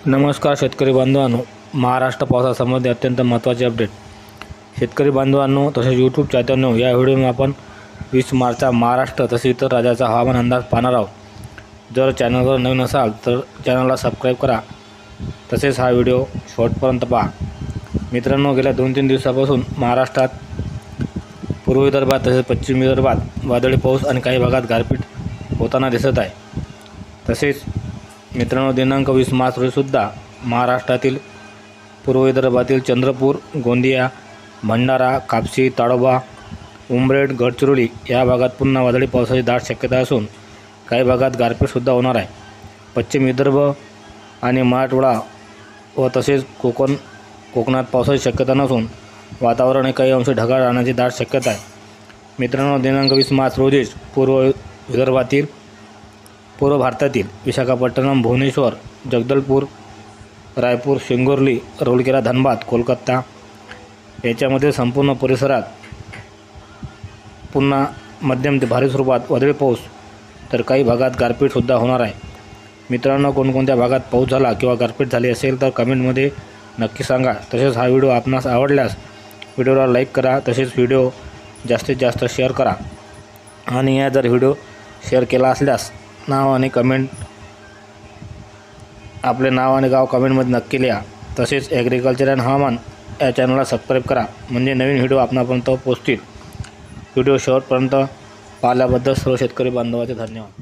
नमस्कार शेतकरी बांधवांनो, महाराष्ट्र पावसासंबंधी अत्यंत महत्त्वाचे अपडेट. शेतकरी बांधवांनो तसेच यूट्यूब चाहत्यांनो, या व्हिडिओमध्ये आपण 20 मार्चचा महाराष्ट्र तसेच इतर राज्याचा हवामान अंदाज पाहणार आहोत. जर चॅनलवर नवीन असाल तर चॅनलला सबस्क्राईब करा, तसेच हा व्हिडिओ शेवटपर्यंत पहा. मित्रांनो, गेल्या 2-3 दिवसापासून महाराष्ट्रात पूर्व विदर्भात तसेच पश्चिम विदर्भात वादळी पाऊस आणि काही भागात गारपीट होताना दिसत आहे. तसेच मित्रांनो, दिनांक 20 मार्च रोजीसुद्धा महाराष्ट्रातील पूर्व विदर्भातील चंद्रपूर, गोंदिया, भंडारा, कापसी, ताडोबा, उमरेड, गडचिरोली या भागात पुन्हा वादळी पावसाची दाट शक्यता असून काही भागात गारपीटसुद्धा होणार आहे. पश्चिम विदर्भ आणि मराठवाडा व तसेच कोकणात पावसाची शक्यता नसून वातावरण काही अंश ढगाळ राहण्याची दाट शक्यता आहे. मित्रांनो, दिनांक 20 मार्च रोजीच पूर्व भारतातील विशाखापट्टणम, भुवनेश्वर, जगदलपूर, रायपूर, सिंगोर्ली, राउरकेला, धनबाद, कोलकाता याच्यामध्ये संपूर्ण परिसरात पुन्हा मध्यम ते भारी स्वरूपात वादळी पाऊस तर काही भागात गारपीटसुद्धा होणार आहे. मित्रांनो, कोणकोणत्या भागात पाऊस झाला किंवा गारपीट झाली असेल तर कमेंटमध्ये नक्की सांगा. तसेच हा व्हिडिओ आपणास आवडल्यास व्हिडिओला लाईक करा, तसेच व्हिडिओ जास्तीत जास्त शेअर करा. आणि या जर व्हिडिओ शेअर केला असल्यास आपले नाव आणि गाव कमेंटमध्ये नक्की लिहा. तसेच ॲग्रिकल्चर अँड हवामान या चॅनलला सबस्क्राईब करा, म्हणजे नवीन व्हिडिओ आपणापर्यंत पोहोचतील. व्हिडिओ शेवटपर्यंत पाहिल्याबद्दल सर्व शेतकरी बांधवांचे धन्यवाद.